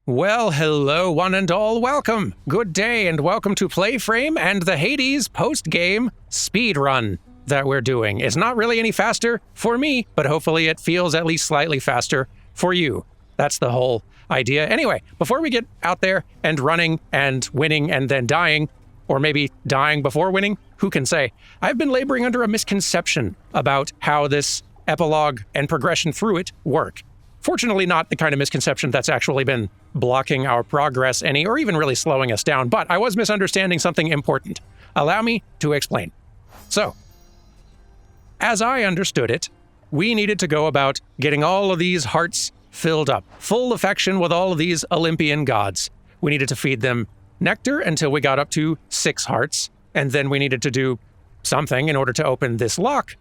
Well, hello one and all, welcome, good day, and welcome to PlayFrame and the Hades post-game speedrun that we're doing. It's not really any faster for me, but hopefully it feels at least slightly faster for you. That's the whole idea. Anyway, before we get out there and running and winning and then dying, or maybe dying before winning, who can say? I've been laboring under a misconception about how this epilogue and progression through it work. Fortunately, not the kind of misconception that's actually been blocking our progress any, or even really slowing us down, but I was misunderstanding something important. Allow me to explain. So, as I understood it, we needed to go about getting all of these hearts filled up, full affection with all of these Olympian gods. We needed to feed them nectar until we got up to 6 hearts, and then we needed to do something in order to open this lock,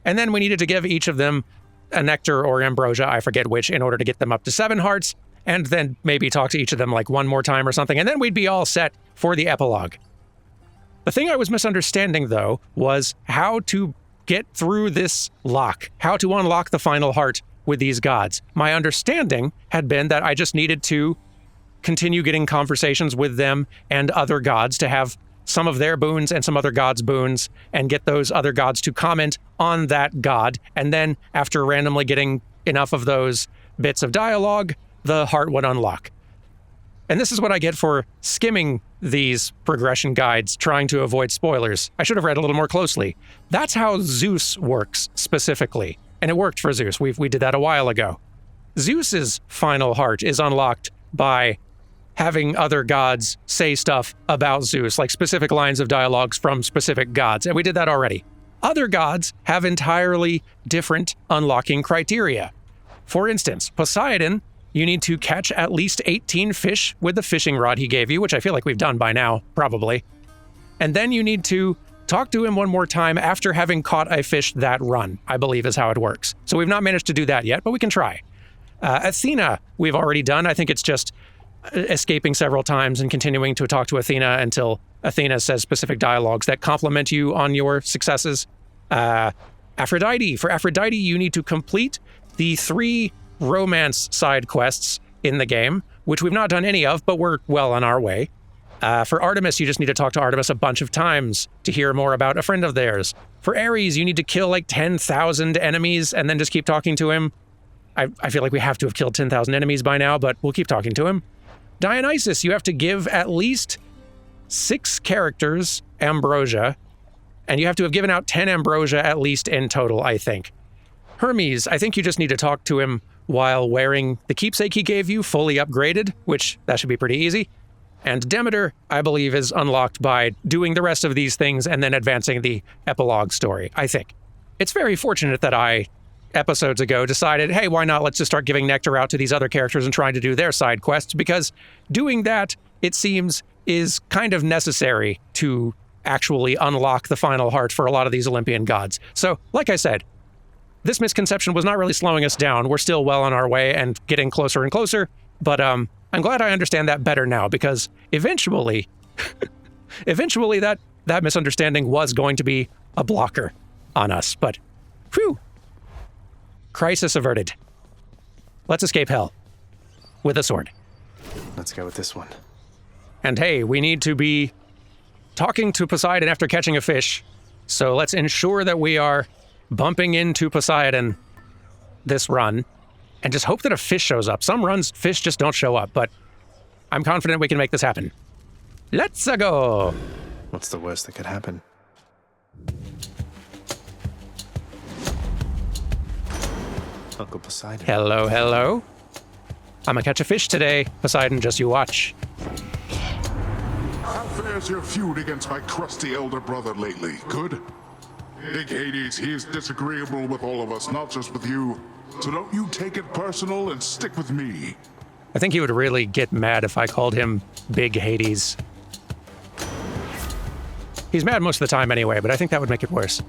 and then we needed to give each of them a nectar or ambrosia, I forget which, in order to get them up to 7 hearts, and then maybe talk to each of them like one more time or something, and then we'd be all set for the epilogue. The thing I was misunderstanding, though, was how to get through this lock, how to unlock the final heart with these gods. My understanding had been that I just needed to continue getting conversations with them and other gods to have some of their boons and some other gods' boons, and get those other gods to comment on that god, and then after randomly getting enough of those bits of dialogue, the heart would unlock. And this is what I get for skimming these progression guides, trying to avoid spoilers. I should have read a little more closely. That's how Zeus works specifically, and it worked for Zeus. We did that a while ago. Zeus's final heart is unlocked by having other gods say stuff about Zeus, like specific lines of dialogues from specific gods, and we did that already. Other gods have entirely different unlocking criteria. For instance, Poseidon, you need to catch at least 18 fish with the fishing rod he gave you, which I feel like we've done by now, probably. And then you need to talk to him one more time after having caught a fish that run, I believe is how it works. So we've not managed to do that yet, but we can try. Athena, we've already done. I think it's just escaping several times and continuing to talk to Athena until Athena says specific dialogues that compliment you on your successes. Aphrodite. For Aphrodite, you need to complete the 3 romance side quests in the game, which we've not done any of, but we're well on our way. For Artemis, you just need to talk to Artemis a bunch of times to hear more about a friend of theirs. For Ares, you need to kill like 10,000 enemies and then just keep talking to him. I feel like we have to have killed 10,000 enemies by now, but we'll keep talking to him. Dionysus, you have to give at least 6 characters ambrosia, and you have to have given out 10 ambrosia at least in total, I think. Hermes, I think you just need to talk to him while wearing the keepsake he gave you, fully upgraded, which that should be pretty easy. And Demeter, I believe, is unlocked by doing the rest of these things and then advancing the epilogue story, I think. It's very fortunate that I, episodes ago, decided, hey, why not, let's just start giving nectar out to these other characters and trying to do their side quests, because doing that, it seems, is kind of necessary to actually unlock the final heart for a lot of these Olympian gods. So, like I said, this misconception was not really slowing us down. We're still well on our way and getting closer and closer, but I'm glad I understand that better now, because eventually that misunderstanding was going to be a blocker on us, but whew. Crisis averted. Let's escape hell. With a sword. Let's go with this one. And hey, we need to be talking to Poseidon after catching a fish, so let's ensure that we are bumping into Poseidon this run, and just hope that a fish shows up. Some runs, fish just don't show up, but I'm confident we can make this happen. Let's go! What's the worst that could happen? Uncle Poseidon. Hello, hello. I'ma catch a fish today, Poseidon, just you watch. How fares your feud against my crusty elder brother lately? Good? Big Hades, he is disagreeable with all of us, not just with you. So don't you take it personal and stick with me. I think he would really get mad if I called him Big Hades. He's mad most of the time anyway, but I think that would make it worse.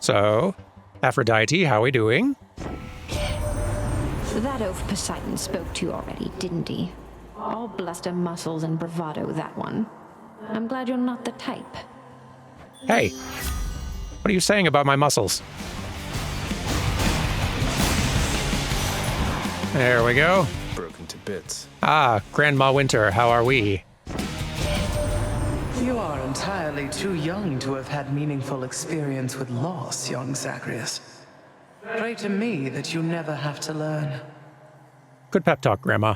So, Aphrodite, how are we doing? That oaf Poseidon spoke to you already, didn't he? All bluster, muscles, and bravado, that one. I'm glad you're not the type. Hey, what are you saying about my muscles? There we go. Broken to bits. Ah, Grandma Winter, how are we? You are entirely too young to have had meaningful experience with loss, young Zagreus. Pray to me that you never have to learn. Good pep talk, Grandma.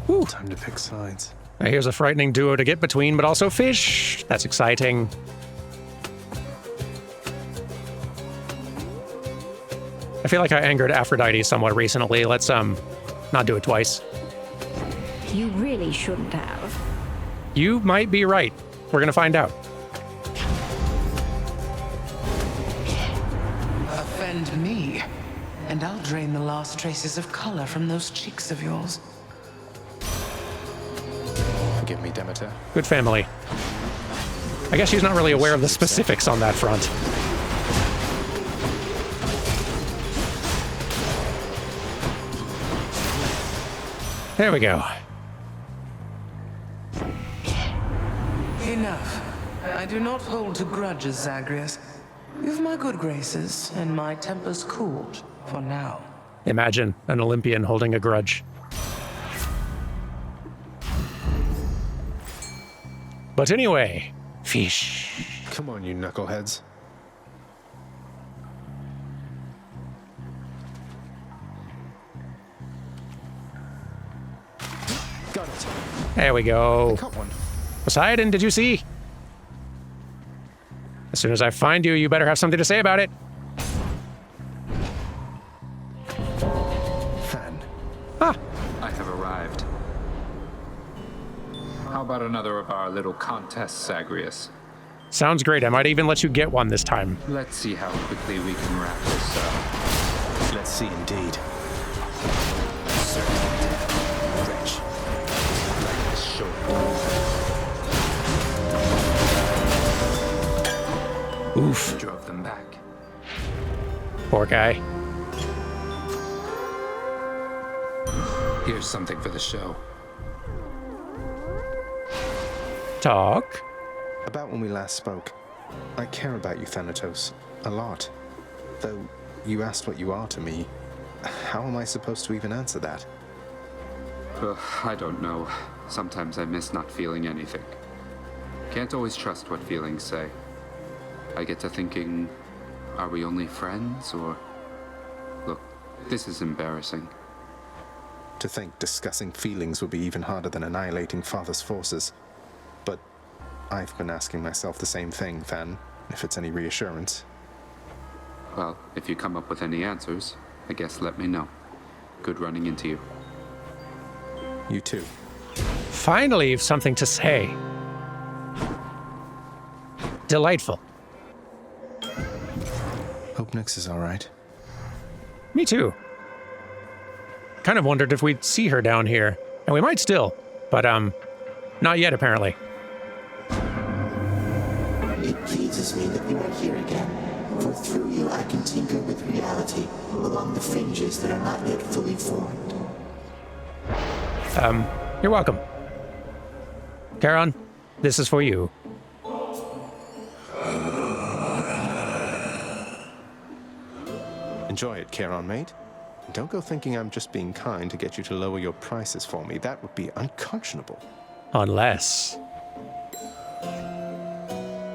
Whew. Time to pick sides. Now here's a frightening duo to get between, but also fish. That's exciting. I feel like I angered Aphrodite somewhat recently. Let's, not do it twice. You really shouldn't have. You might be right. We're gonna find out. Offend me, and I'll drain the last traces of color from those cheeks of yours. Forgive me, Demeter. Good family. I guess she's not really aware of the specifics on that front. There we go. Enough. I do not hold to grudges, Zagreus. You've my good graces, and my temper's cooled for now. Imagine an Olympian holding a grudge. But anyway, fish. Come on, you knuckleheads. Got it. There we go. Got one. Poseidon, did you see? As soon as I find you, you better have something to say about it. Fan. Ah, I have arrived. How about another of our little contests, Zagreus? sounds great. I might even let you get one this time. Let's see how quickly we can wrap this up. Let's see indeed. Wretch. Like this show. Oof. Drove them back. Poor guy. Here's something for the show. Talk. About when we last spoke, I care about you, Thanatos, a lot. Though you asked what you are to me, how am I supposed to even answer that? I don't know. Sometimes I miss not feeling anything. Can't always trust what feelings say. I get to thinking, are we only friends, or... Look, this is embarrassing. To think discussing feelings would be even harder than annihilating Father's forces. But I've been asking myself the same thing, Than, if it's any reassurance. Well, if you come up with any answers, I guess let me know. Good running into you. You too. Finally, you've something to say. Delightful. Hope Nyx is all right. Me too. Kind of wondered if we'd see her down here. And we might still, but, not yet, apparently. It pleases me that you are here again, for through you I can tinker with reality along the fringes that are not yet fully formed. You're welcome. Charon, this is for you. Enjoy it, Charon, mate. Don't go thinking I'm just being kind to get you to lower your prices for me. That would be unconscionable. Unless...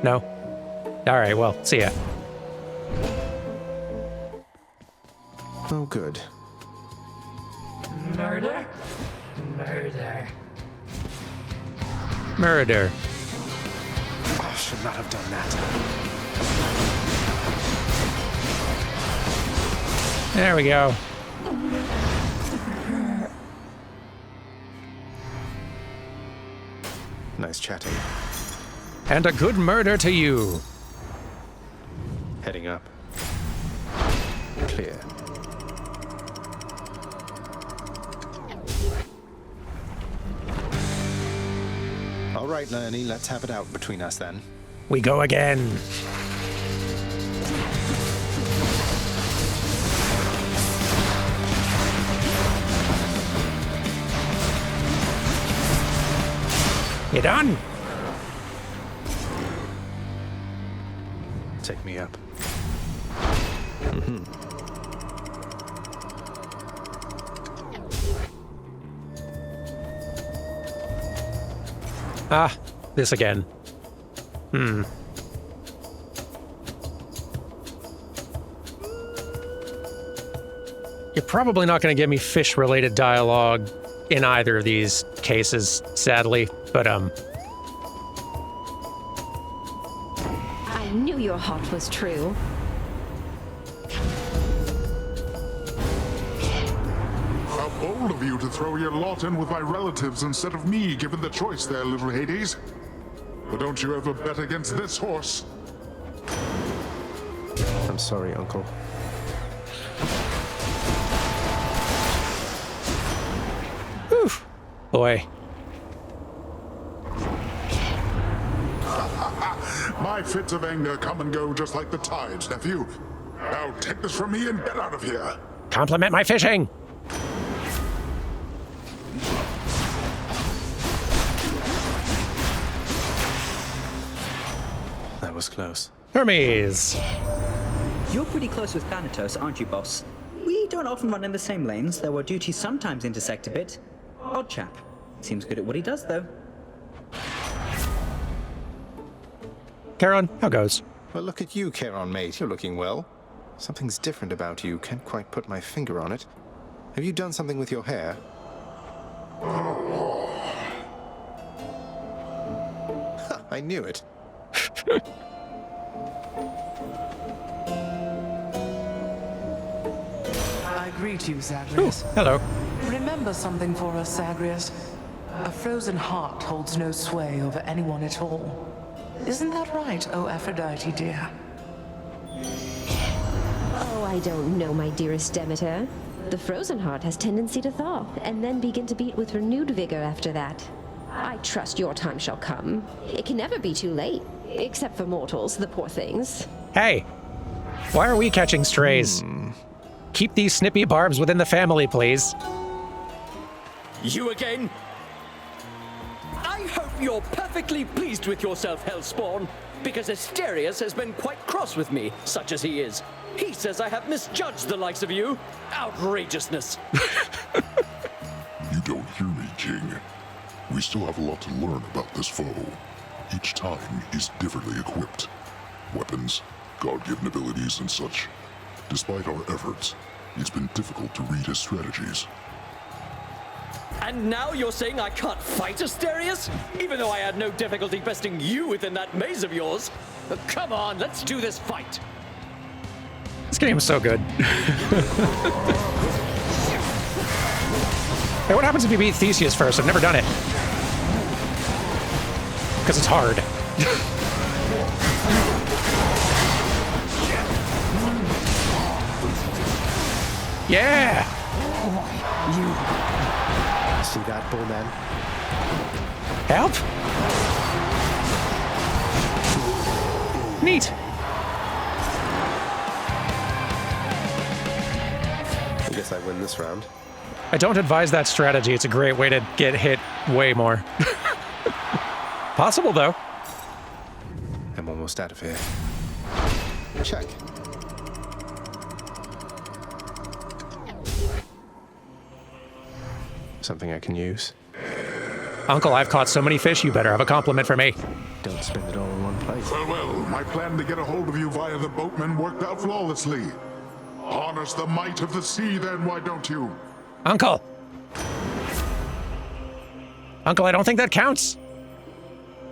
No? Alright, well, see ya. Oh, good. Murder? Murder. Murder. Oh, should not have done that. There we go. Nice chatting. And a good murder to you. Heading up. Clear. All right, Leonie, let's have it out between us then. We go again. You done? Take me up. Ah, this again. You're probably not going to give me fish-related dialogue in either of these cases, sadly, but, I knew your heart was true. How bold of you to throw your lot in with my relatives instead of me, given the choice there, little Hades. But don't you ever bet against this horse. I'm sorry, Uncle. oof, boy. My fits of anger come and go just like the tides, nephew. Now take this from me and get out of here. Compliment my fishing! That was close. Hermes! You're pretty close with Thanatos, aren't you, boss? We don't often run in the same lanes, though our duties sometimes intersect a bit. Odd chap. Seems good at what he does, though. Charon, how goes? Well, look at you, Charon, mate. You're looking well. Something's different about you. Can't quite put my finger on it. Have you done something with your hair? Ha, I knew it. I greet you, Zagreus. Hello. Remember something for us, Zagreus. A frozen heart holds no sway over anyone at all. Isn't that right, oh Aphrodite, dear? Oh, I don't know, my dearest Demeter. The frozen heart has tendency to thaw, and then begin to beat with renewed vigor after that. I trust your time shall come. It can never be too late, except for mortals, the poor things. Hey, why are we catching strays? Keep these snippy barbs within the family, please. You again? I hope you're perfectly pleased with yourself, Hellspawn, because Asterius has been quite cross with me, such as he is. He says I have misjudged the likes of you. Outrageousness. You don't hear me, King. We still have a lot to learn about this foe. Each time he's differently equipped. Weapons, God-given abilities, and such. Despite our efforts, it's been difficult to read his strategies. And now you're saying I can't fight Asterius? Even though I had no difficulty besting you within that maze of yours? Come on, let's do this fight. This game is so good. Hey, what happens if you beat Theseus first? I've never done it. Because it's hard. Yeah! See that, bullman? Help? Neat. I guess I win this round. I don't advise that strategy. It's a great way to get hit way more. Possible, though. I'm almost out of here. Check. Something I can use. Uncle, I've caught so many fish, you better have a compliment for me. Don't spend it all in one place. Well, my plan to get a hold of you via the boatman worked out flawlessly. Harness the might of the sea, then, why don't you? Uncle! Uncle, I don't think that counts.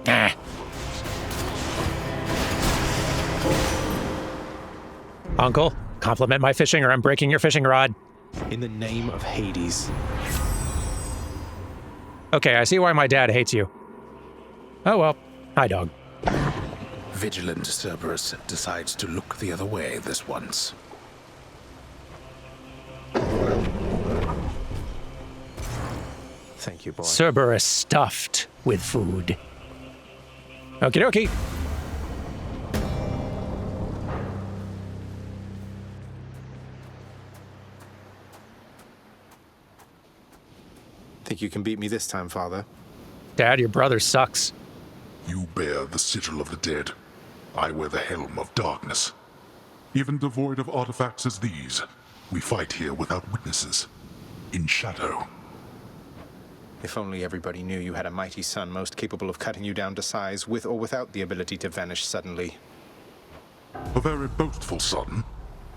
Ah. Uncle, compliment my fishing or I'm breaking your fishing rod. In the name of Hades. Okay, I see why my dad hates you. Oh well. Hi, dog. Vigilant Cerberus decides to look the other way this once. Thank you, boy. Cerberus stuffed with food. Okie dokie. Think you can beat me this time, Father? Dad, your brother sucks. You bear the sigil of the dead. I wear the helm of darkness. Even devoid of artifacts as these, we fight here without witnesses, in shadow. If only everybody knew you had a mighty son most capable of cutting you down to size, with or without the ability to vanish suddenly. A very boastful son,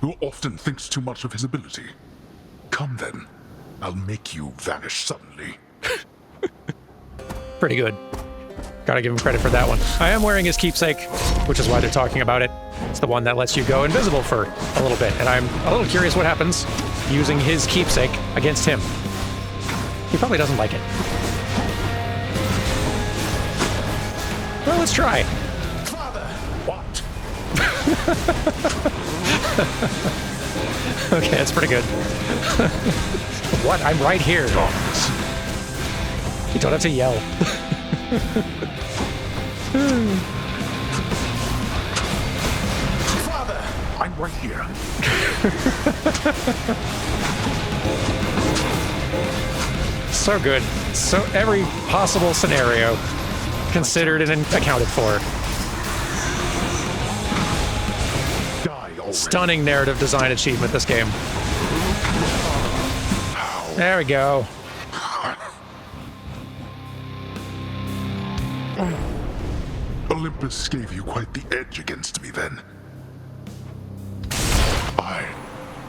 who often thinks too much of his ability. Come then, I'll make you vanish suddenly. Pretty good. Gotta give him credit for that one. I am wearing his keepsake, which is why they're talking about it. It's the one that lets you go invisible for a little bit, and I'm a little curious what happens using his keepsake against him. He probably doesn't like it. Well, let's try. Father! What? Okay, that's pretty good. What? I'm right here. You don't have to yell. Father! I'm right here. So good. So every possible scenario considered and accounted for. Die already. Stunning narrative design achievement, this game. There we go. Olympus gave you quite the edge against me then. I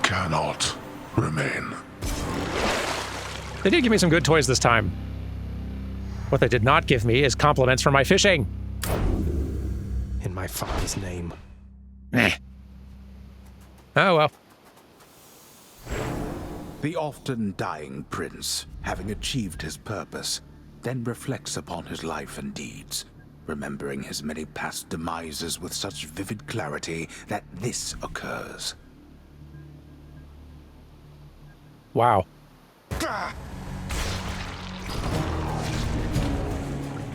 cannot remain. They did give me some good toys this time. What they did not give me is compliments for my fishing. In my father's name. Eh. Oh well. The often dying prince, having achieved his purpose, then reflects upon his life and deeds, remembering his many past demises with such vivid clarity that this occurs. Wow.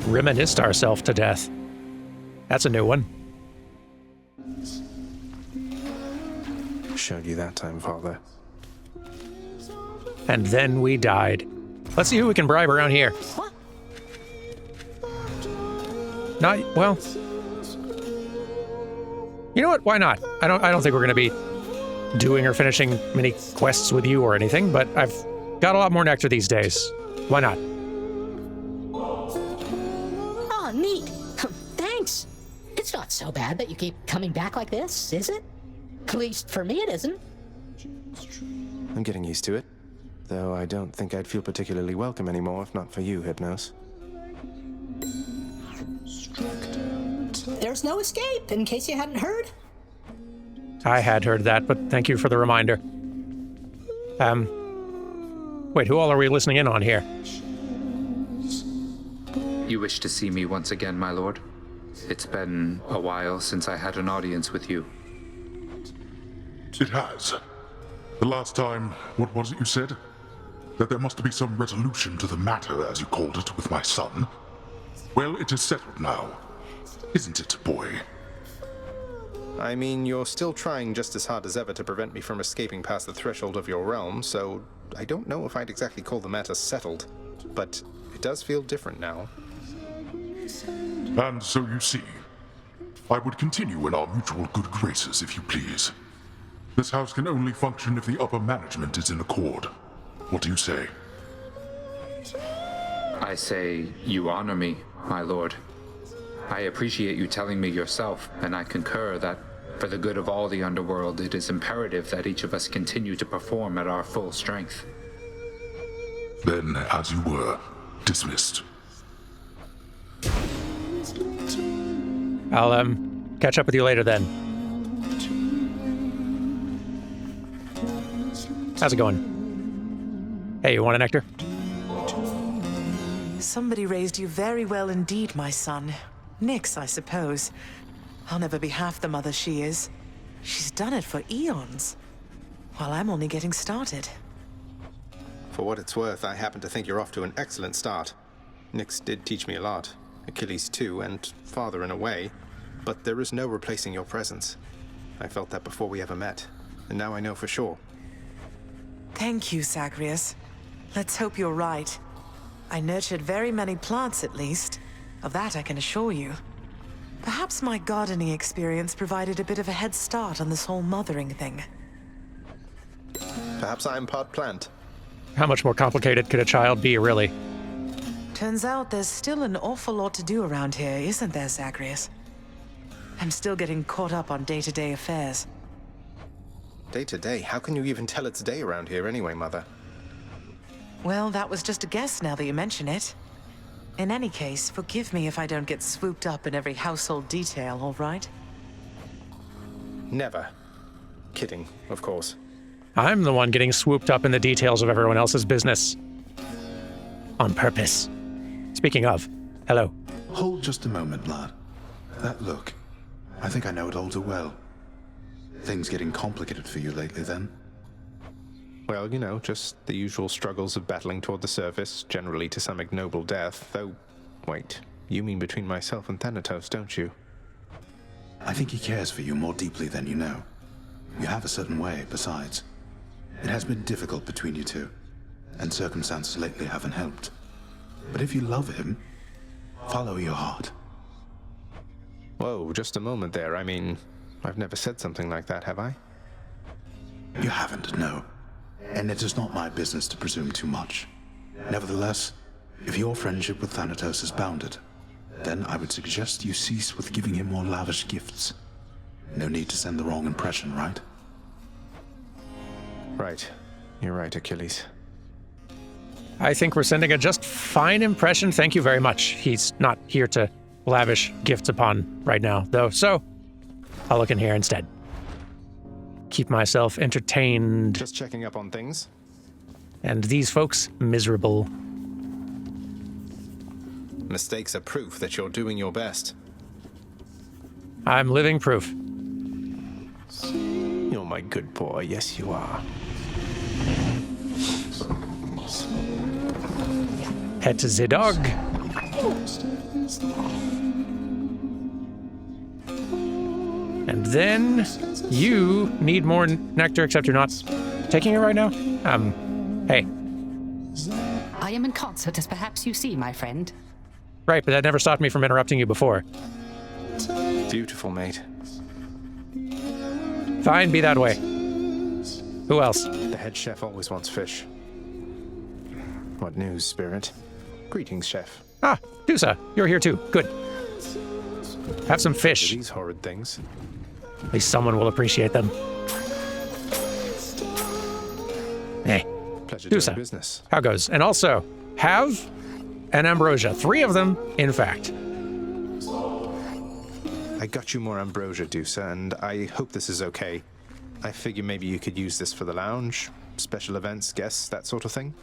Reminisced ourselves to death. That's a new one. Showed you that time, Father. And then we died. Let's see who we can bribe around here. Not, well. You know what? Why not? I don't think we're gonna be doing or finishing many quests with you or anything, but I've got a lot more nectar these days. Why not? Oh, neat. Thanks. It's not so bad that you keep coming back like this, is it? At least for me it isn't. I'm getting used to it. Though I don't think I'd feel particularly welcome anymore if not for you, Hypnos. There's no escape, in case you hadn't heard. I had heard that, but thank you for the reminder. Wait, who all are we listening in on here? You wish to see me once again, my lord? It's been a while since I had an audience with you. It has. The last time, what was it you said? That there must be some resolution to the matter, as you called it, with my son. Well, it is settled now. Isn't it, boy? I mean, you're still trying just as hard as ever to prevent me from escaping past the threshold of your realm, so I don't know if I'd exactly call the matter settled, but it does feel different now. And so you see, I would continue in our mutual good graces, if you please. This house can only function if the upper management is in accord. What do you say? I say you honor me, my lord. I appreciate you telling me yourself, and I concur that for the good of all the underworld, it is imperative that each of us continue to perform at our full strength. Then, as you were, dismissed. I'll, catch up with you later then. How's it going? Hey, you want a nectar? Somebody raised you very well indeed, my son. Nyx, I suppose. I'll never be half the mother she is. She's done it for eons, while I'm only getting started. For what it's worth, I happen to think you're off to an excellent start. Nyx did teach me a lot. Achilles too, and Father in a way. But there is no replacing your presence. I felt that before we ever met, and now I know for sure. Thank you, Zagreus. Let's hope you're right. I nurtured very many plants, at least. Of that I can assure you. Perhaps my gardening experience provided a bit of a head start on this whole mothering thing. Perhaps I'm part plant. How much more complicated could a child be, really? Turns out there's still an awful lot to do around here, isn't there, Zagreus? I'm still getting caught up on day-to-day affairs. Day to day? How can you even tell it's day around here anyway, Mother? Well, that was just a guess now that you mention it. In any case, forgive me if I don't get swooped up in every household detail, all right? Never. Kidding, of course. I'm the one getting swooped up in the details of everyone else's business. On purpose. Speaking of, hello. Hold just a moment, lad. That look. I think I know it all too well. Things getting complicated for you lately, then? Well, you know, just the usual struggles of battling toward the surface, generally to some ignoble death, though... Wait, you mean between myself and Thanatos, don't you? I think he cares for you more deeply than you know. You have a certain way, besides. It has been difficult between you two, and circumstances lately haven't helped. But if you love him, follow your heart. Whoa, just a moment there. I mean, I've never said something like that, have I? You haven't, no. And it is not my business to presume too much. Nevertheless, if your friendship with Thanatos is bounded, then I would suggest you cease with giving him more lavish gifts. No need to send the wrong impression, right? Right. You're right, Achilles. I think we're sending a just fine impression. Thank you very much. He's not here to lavish gifts upon right now, though, so I'll look in here instead. Keep myself entertained. Just checking up on things. And these folks miserable. Mistakes are proof that you're doing your best. I'm living proof. You're my good boy, yes you are. Pet the dog. And then you need more nectar, except you're not taking it right now. Hey. I am in concert, as perhaps you see, my friend. Right, but that never stopped me from interrupting you before. Beautiful, mate. Fine, be that way. Who else? The head chef always wants fish. What news, Spirit? Greetings, chef. Ah, Dusa, you're here too. Good. Have some fish. These horrid things. At least someone will appreciate them. Hey, Pleasure Dusa, doing business. how goes? And also, have an ambrosia. 3 of them, in fact. I got you more ambrosia, Dusa, and I hope this is okay. I figure maybe you could use this for the lounge, special events, guests, that sort of thing.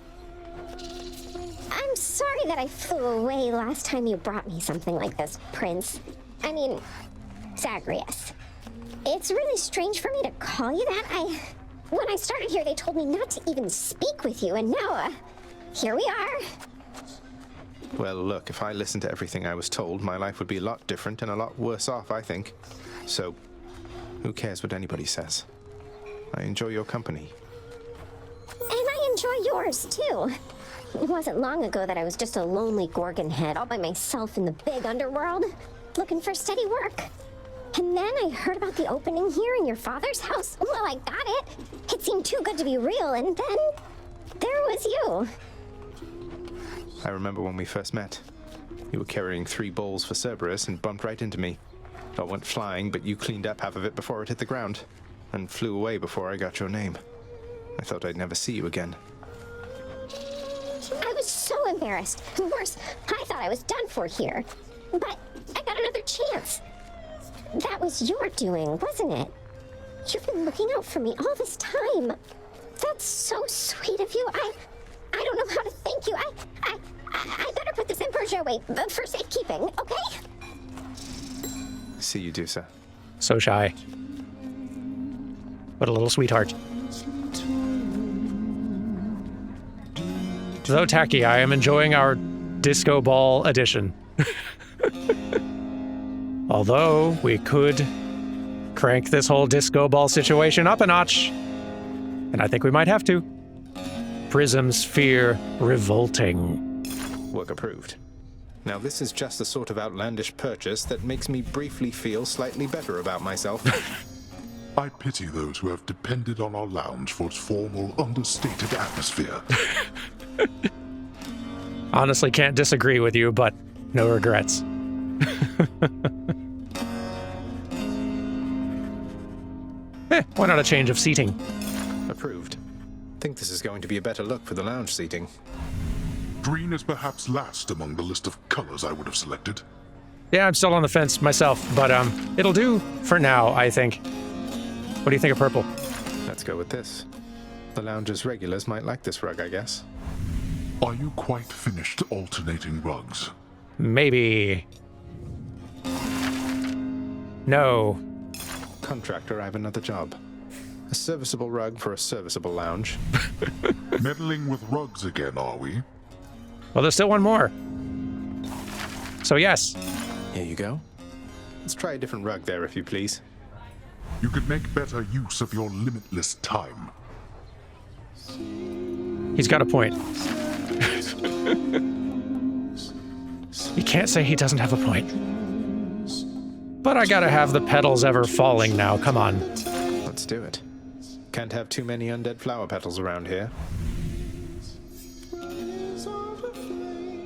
I'm sorry that I flew away last time you brought me something like this, Prince. I mean, Zagreus. It's really strange for me to call you that. When I started here, they told me not to even speak with you, and now, here we are. Well, look, if I listened to everything I was told, my life would be a lot different and a lot worse off, I think. So, who cares what anybody says? I enjoy your company. And I enjoy yours, too. It wasn't long ago that I was just a lonely Gorgon head all by myself in the big underworld, looking for steady work. And then I heard about the opening here in your father's house. Well, I got it. It seemed too good to be real, and then there was you. I remember when we first met. You were carrying 3 bowls for Cerberus and bumped right into me. I went flying, but you cleaned up half of it before it hit the ground, and flew away before I got your name. I thought I'd never see you again. I was so embarrassed. Worse, I thought I was done for here. But I got another chance. That was your doing, wasn't it? You've been looking out for me all this time. That's so sweet of you. I don't know how to thank you. I better put this ambrosia away for safekeeping, okay? See you, Dusa. So shy. What a little sweetheart. Though tacky, I am enjoying our disco ball edition. Although, we could crank this whole disco ball situation up a notch. And I think we might have to. Prism sphere revolting. Work approved. Now this is just the sort of outlandish purchase that makes me briefly feel slightly better about myself. I pity those who have depended on our lounge for its formal, understated atmosphere. Honestly, can't disagree with you, but no regrets. Why not a change of seating? Approved. Think this is going to be a better look for the lounge seating. Green is perhaps last among the list of colors I would have selected. Yeah, I'm still on the fence myself, but it'll do for now, I think. What do you think of purple? Let's go with this. The lounge's regulars might like this rug, I guess. Are you quite finished alternating rugs? Maybe. No. Contractor, I have another job. A serviceable rug for a serviceable lounge. Meddling with rugs again, are we? Well, there's still one more. So yes. Here you go. Let's try a different rug there, if you please. You could make better use of your limitless time. He's got a point. You can't say he doesn't have a point. But I gotta have the petals ever falling now, come on. Let's do it. Can't have too many undead flower petals around here.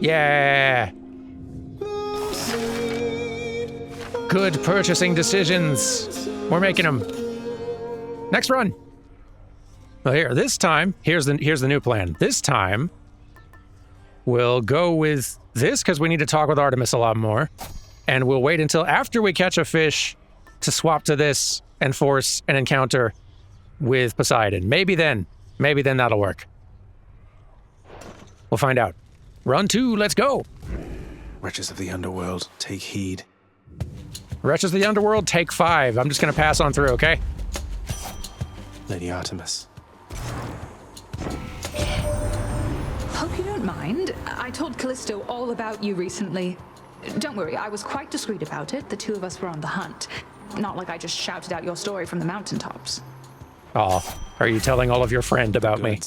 Yeah! Good purchasing decisions. We're making them. Next run. Well, here, this time, here's the new plan. This time, we'll go with this because we need to talk with Artemis a lot more. And we'll wait until after we catch a fish to swap to this and force an encounter with Poseidon. Maybe then that'll work. We'll find out. Run 2, let's go. Wretches of the underworld, take heed. Wretches of the underworld, take 5. I'm just gonna pass on through, okay? Lady Artemis. Hope you don't mind. I told Callisto all about you recently. Don't worry, I was quite discreet about it. The two of us were on the hunt. Not like I just shouted out your story from the mountaintops. Aw, are you telling all of your friend about me?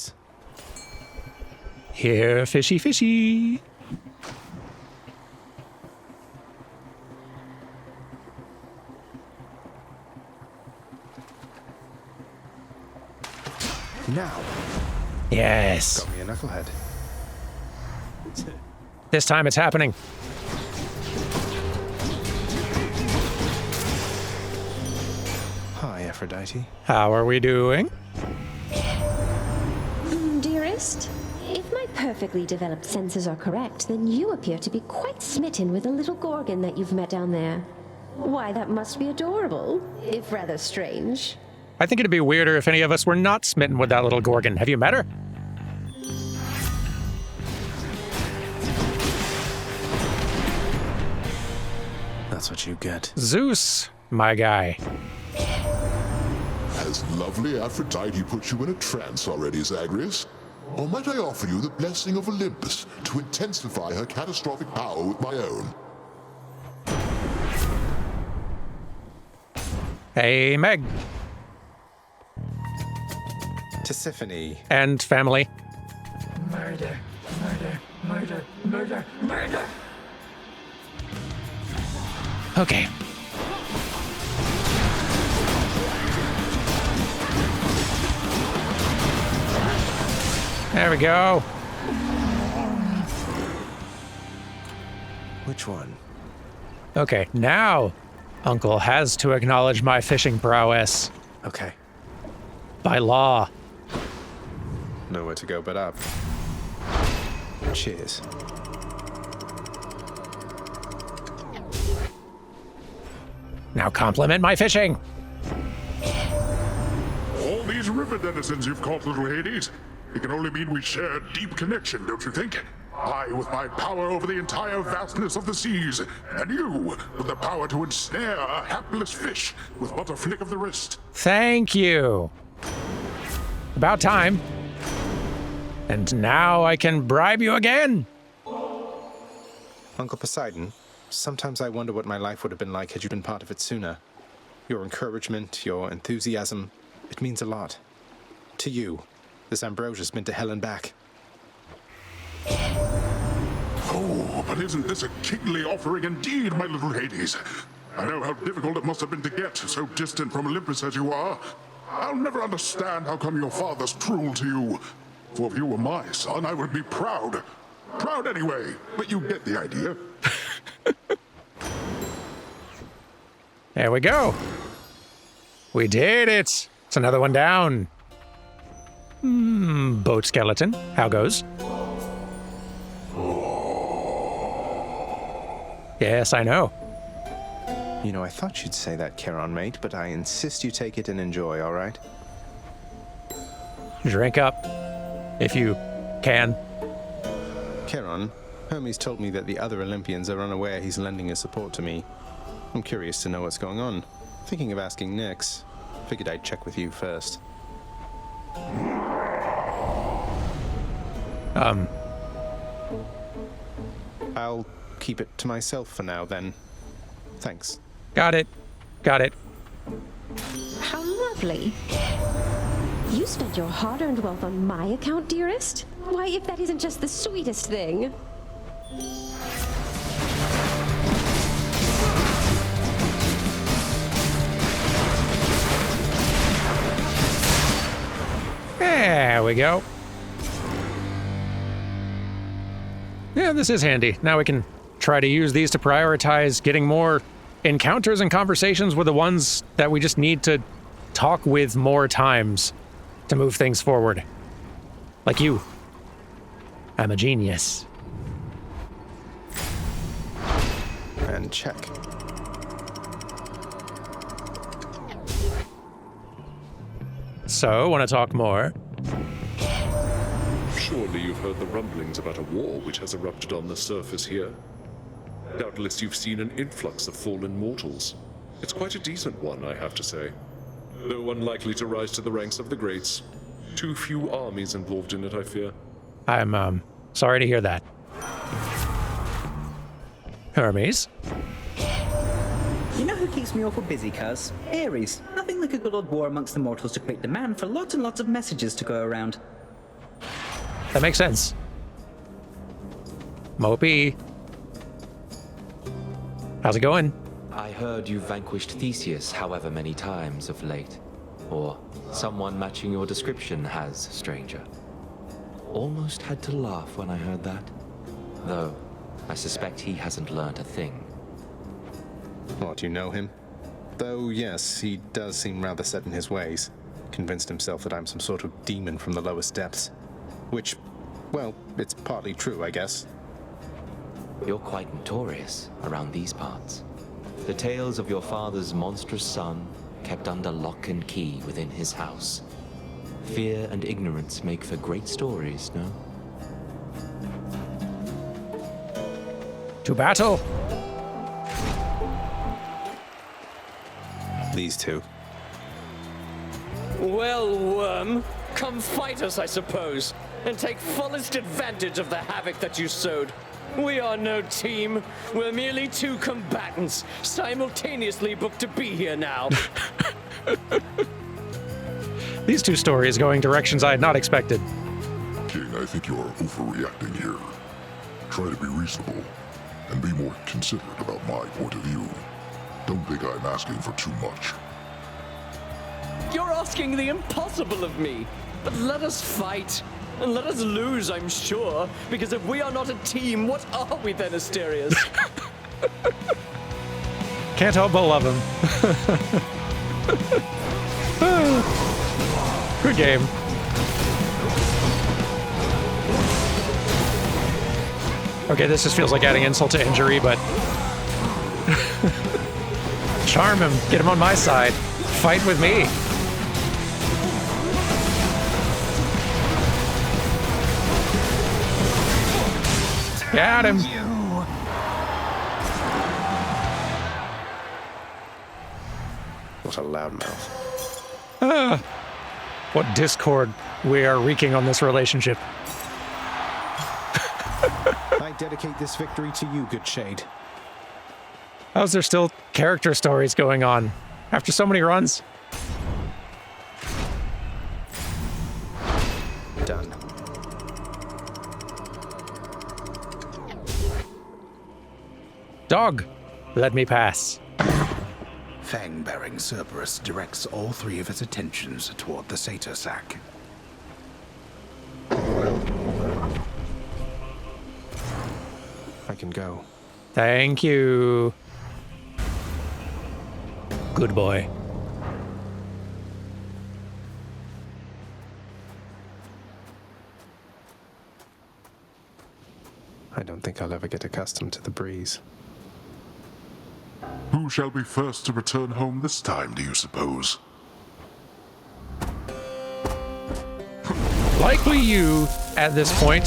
Here, fishy, fishy. Now. Yes. Got me a knucklehead. This time it's happening. Hi, Aphrodite. How are we doing? Dearest, if my perfectly developed senses are correct, then you appear to be quite smitten with a little gorgon that you've met down there. Why, that must be adorable, if rather strange. I think it'd be weirder if any of us were not smitten with that little gorgon. Have you met her? That's what you get. Zeus, my guy. Has lovely Aphrodite put you in a trance already, Zagreus? Or might I offer you the blessing of Olympus to intensify her catastrophic power with my own? Hey, Meg. Tisiphone. And family. Murder, murder, murder, murder, murder. Okay. There we go. Which one? Okay, now Uncle has to acknowledge my fishing prowess. Okay. By law. Nowhere to go but up. Cheers. Now compliment my fishing. All these river denizens you've caught, little Hades, it can only mean we share a deep connection, don't you think? I with my power over the entire vastness of the seas, and you with the power to ensnare a hapless fish with but a flick of the wrist. Thank you. About time. And now I can bribe you again. Uncle Poseidon, sometimes I wonder what my life would have been like had you been part of it sooner. Your encouragement, your enthusiasm, it means a lot. To you, this ambrosia's been to hell and back. Oh, but isn't this a kingly offering indeed, my little Hades? I know how difficult it must have been to get, so distant from Olympus as you are. I'll never understand how come your father's cruel to you. For if you were my son, I would be proud. Proud anyway, but you get the idea. There we go. We did it. It's another one down. Boat skeleton. How goes? Yes, I know. You know, I thought you'd say that, Charon, mate, but I insist you take it and enjoy, all right? Drink up, if you can. Charon, Hermes told me that the other Olympians are unaware he's lending his support to me. I'm curious to know what's going on. Thinking of asking Nyx. Figured I'd check with you first. I'll keep it to myself for now, then. Thanks. Got it. Got it. How lovely. You spent your hard-earned wealth on my account, dearest? Why, if that isn't just the sweetest thing. There we go. Yeah, this is handy. Now we can try to use these to prioritize getting more encounters and conversations with the ones that we just need to talk with more times to move things forward. Like you. I'm a genius. And check. So, want to talk more? Surely you've heard the rumblings about a war which has erupted on the surface here. Doubtless you've seen an influx of fallen mortals. It's quite a decent one, I have to say. Though unlikely to rise to the ranks of the greats. Too few armies involved in it, I fear. I'm, sorry to hear that. Hermes? You know who keeps me awful busy, cuz? Ares. Nothing like a good old war amongst the mortals to create demand for lots and lots of messages to go around. That makes sense. Mopey. How's it going? I heard you vanquished Theseus however many times of late. Or someone matching your description has, stranger. Almost had to laugh when I heard that. Though, I suspect he hasn't learned a thing. What, you know him? Though, yes, he does seem rather set in his ways. Convinced himself that I'm some sort of demon from the lowest depths. Which, well, it's partly true, I guess. You're quite notorious around these parts. The tales of your father's monstrous son, kept under lock and key within his house. Fear and ignorance make for great stories, no? To battle! These two. Well, worm, come fight us, I suppose, and take fullest advantage of the havoc that you sowed. We are no team. We're merely two combatants, simultaneously booked to be here now. These two stories going directions I had not expected. King, I think you're overreacting here. Try to be reasonable, and be more considerate about my point of view. Don't think I'm asking for too much. You're asking the impossible of me. But let us fight. And let us lose, I'm sure. Because if we are not a team, what are we then, Asterius? Can't help but love him. Good game. Okay, this just feels like adding insult to injury, but... Charm him. Get him on my side. Fight with me. Got him. What a loudmouth. What discord we are wreaking on this relationship. I dedicate this victory to you, good shade. How's there still character stories going on after so many runs? Done. Dog, let me pass. Fang-bearing Cerberus directs all three of his attentions toward the satyr sack. I can go. Thank you. Good boy. I don't think I'll ever get accustomed to the breeze. Who shall be first to return home this time, do you suppose? Likely you at this point,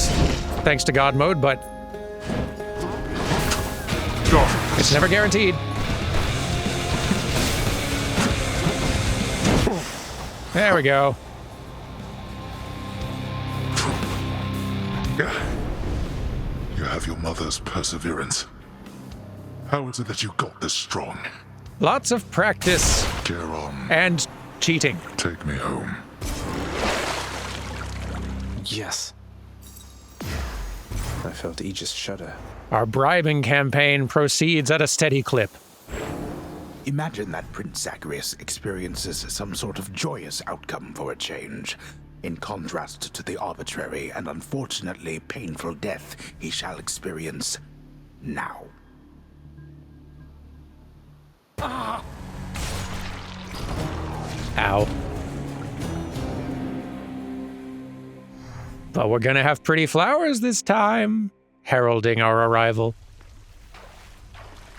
thanks to God mode, but it's never guaranteed. There we go. You have your mother's perseverance. How is it that you got this strong? Lots of practice. Care on. And cheating. Take me home. Yes. I felt Aegis shudder. Our bribing campaign proceeds at a steady clip. Imagine that Prince Zagreus experiences some sort of joyous outcome for a change, in contrast to the arbitrary and unfortunately painful death he shall experience now. Ow. But we're gonna have pretty flowers this time, heralding our arrival.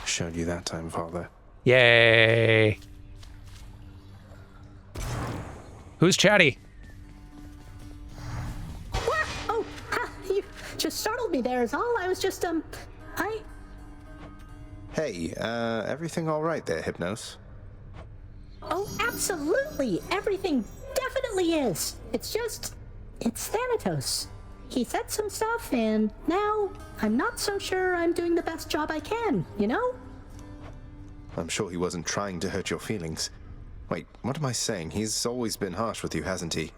Showed you that time, Father. Yay. Who's chatty? What? Oh, you just startled me there is all. I was just, Hey, everything all right there, Hypnos? Oh, absolutely. Everything definitely is. It's Thanatos. He said some stuff, and now I'm not so sure I'm doing the best job I can, you know? I'm sure he wasn't trying to hurt your feelings. Wait, what am I saying? He's always been harsh with you, hasn't he?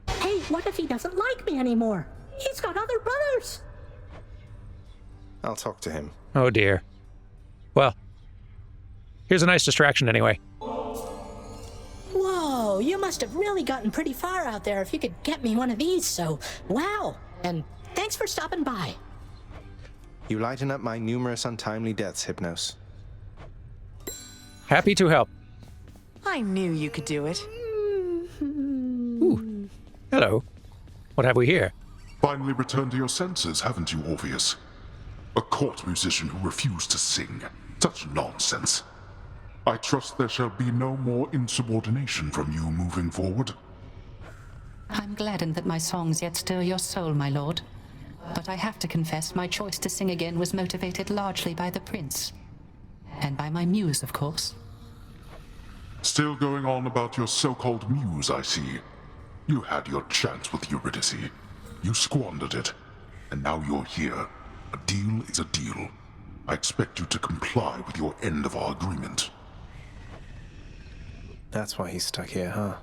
Hey, what if he doesn't like me anymore? He's got other brothers. I'll talk to him. Oh dear. Well, here's a nice distraction anyway. Whoa, you must have really gotten pretty far out there if you could get me one of these, so wow. And thanks for stopping by. You lighten up my numerous untimely deaths, Hypnos. Happy to help. I knew you could do it. Ooh. Hello. What have we here? Finally returned to your senses, haven't you, Orpheus? A court musician who refused to sing. Such nonsense. I trust there shall be no more insubordination from you moving forward. I'm gladdened that my songs yet stir your soul, my lord. But I have to confess my choice to sing again was motivated largely by the prince. And by my muse, of course. Still going on about your so-called muse, I see. You had your chance with Eurydice. You squandered it. And now you're here. A deal is a deal. I expect you to comply with your end of our agreement. That's why he's stuck here, huh?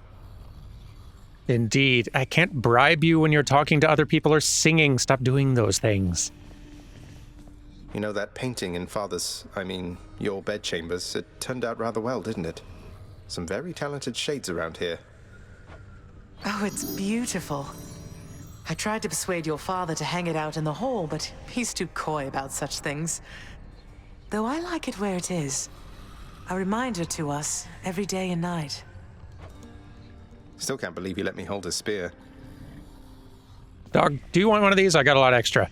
Indeed. I can't bribe you when you're talking to other people or singing. Stop doing those things. You know, that painting in your bedchambers, it turned out rather well, didn't it? Some very talented shades around here. Oh, it's beautiful. I tried to persuade your father to hang it out in the hall, but he's too coy about such things. Though I like it where it is. A reminder to us every day and night. Still can't believe you let me hold his spear. Dog, do you want one of these? I got a lot extra.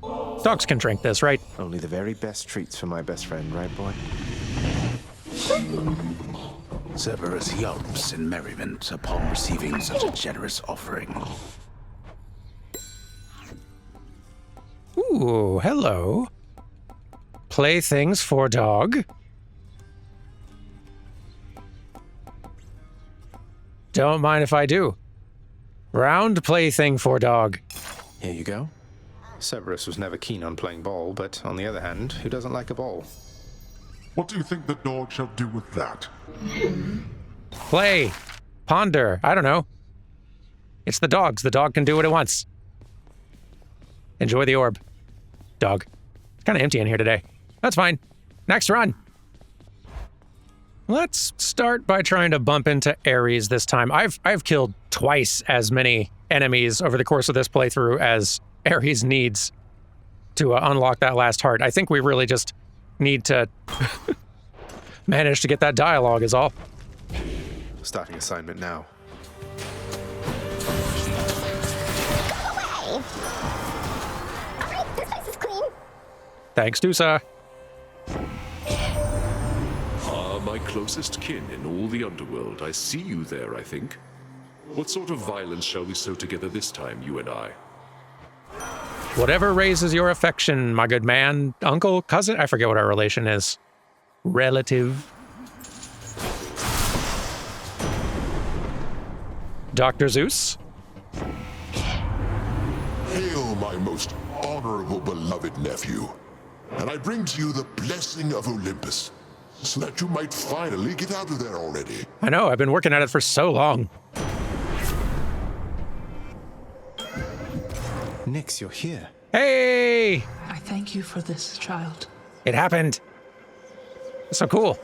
Dogs can drink this, right? Only the very best treats for my best friend, right, boy? Cerberus yelps in merriment upon receiving such a generous offering. Ooh, hello. Playthings for dog. Don't mind if I do. Round plaything for dog. Here you go. Cerberus was never keen on playing ball, but on the other hand, who doesn't like a ball? What do you think the dog shall do with that? Play. Ponder. I don't know. It's the dog's. The dog can do what it wants. Enjoy the orb. Dog. It's kind of empty in here today. That's fine. Next run. Let's start by trying to bump into Ares this time. I've killed twice as many enemies over the course of this playthrough as Ares needs. to unlock that last heart. I think we really just need to manage to get that dialogue is all. Starting assignment now. Alright, this place is clean. Thanks, Dusa. My closest kin in all the underworld. I see you there, I think. What sort of violence shall we sow together this time, you and I? Whatever raises your affection, my good man. Uncle, cousin? I forget what our relation is. Relative. Dr. Zeus? Hail, my most honorable beloved nephew. And I bring to you the blessing of Olympus, so that you might finally get out of there already. I know, I've been working at it for so long. Nix, you're here. Hey! I thank you for this, child. It happened. It's so cool.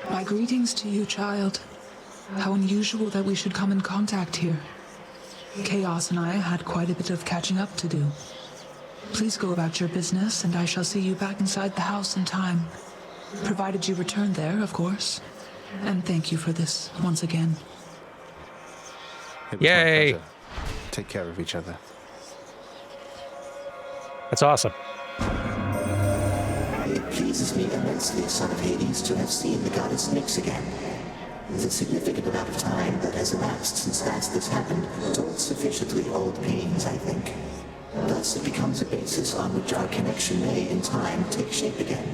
My greetings to you, child. How unusual that we should come in contact here. Chaos and I had quite a bit of catching up to do. Please go about your business, and I shall see you back inside the house in time. Provided you return there, of course. And thank you for this once again. It was Yay! my pleasure. Take care of each other. That's awesome. It pleases me immensely, son of Hades, to have seen the goddess Nyx again. The significant amount of time that has elapsed since last this happened told sufficiently old pains, I think. Thus it becomes a basis on which our connection may, in time, take shape again.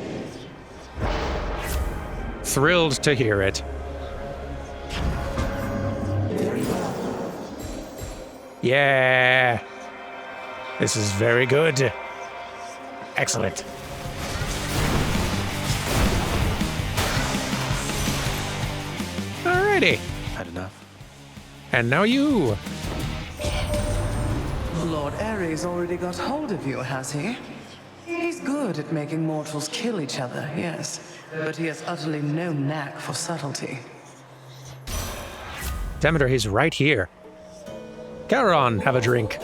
Thrilled to hear it. Very well. Yeah. This is very good. Excellent. Alrighty. Had enough. And now you. Lord Ares already got hold of you, has he? He's good at making mortals kill each other, yes. But he has utterly no knack for subtlety. Demeter, he's right here. Charon, have a drink.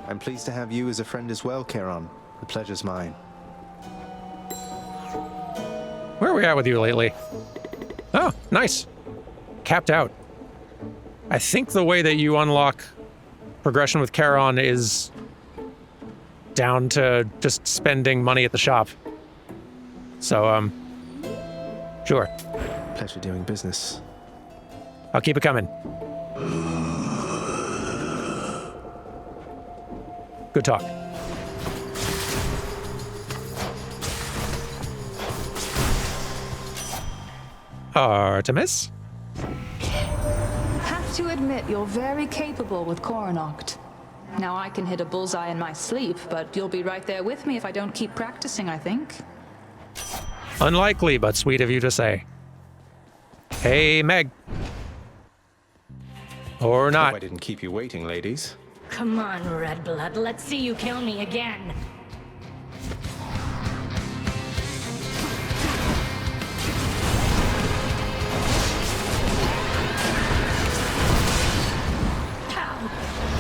I'm pleased to have you as a friend as well, Charon. The pleasure's mine. Where are we at with you lately? Oh, nice. Capped out. I think the way that you unlock progression with Charon is down to just spending money at the shop. So, sure. Pleasure doing business. I'll keep it coming. Good talk. Artemis? Have to admit, you're very capable with Coronoct. Now I can hit a bullseye in my sleep, but you'll be right there with me if I don't keep practicing, I think. Unlikely, but sweet of you to say. Hey, Meg. Or not. Hope I didn't keep you waiting, ladies. Come on, Red Blood, let's see you kill me again.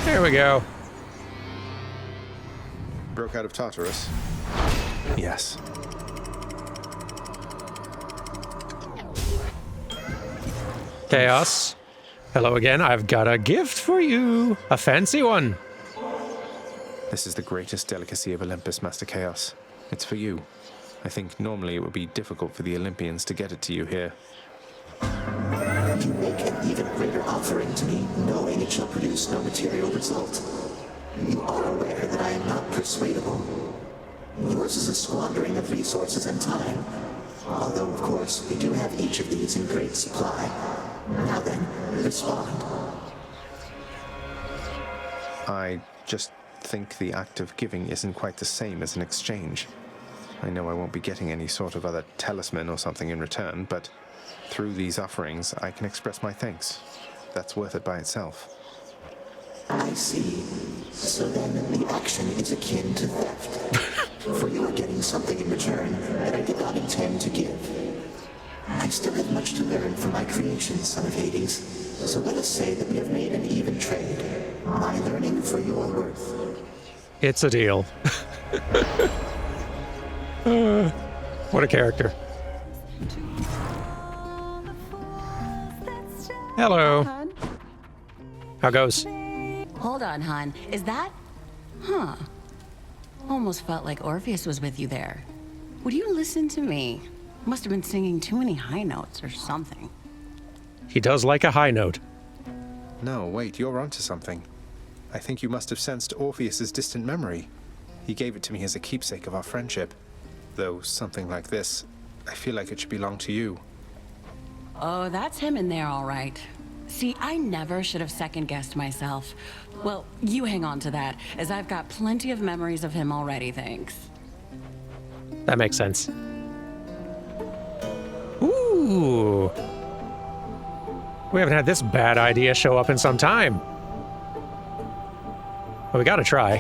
There we go. Broke out of Tartarus? Yes. Chaos. Hello again. I've got a gift for you. A fancy one. This is the greatest delicacy of Olympus, Master Chaos. It's for you. I think normally it would be difficult for the Olympians to get it to you here. You make an even greater offering to me, knowing it shall produce no material result. You are aware that I am not persuadable. Yours is a squandering of resources and time. Although, of course, we do have each of these in great supply. Now then, respond. I just think the act of giving isn't quite the same as an exchange. I know I won't be getting any sort of other talisman or something in return, but through these offerings, I can express my thanks. That's worth it by itself. I see. So then the action is akin to theft. For you are getting something in return that I did not intend to give. I still have much to learn from my creations, son of Hades. So let us say that we have made an even trade. My learning for your worth. It's a deal. What a character. Hello. How goes? Hold on, hon. Is that? Huh. Almost felt like Orpheus was with you there. Would you listen to me? Must have been singing too many high notes or something. He does like a high note. No, wait, you're onto something. I think you must have sensed Orpheus's distant memory. He gave it to me as a keepsake of our friendship. Though something like this, I feel like it should belong to you. Oh, that's him in there, all right. See, I never should have second-guessed myself. Well, you hang on to that, as I've got plenty of memories of him already, thanks. That makes sense. Ooh. We haven't had this bad idea show up in some time. Well, we gotta try.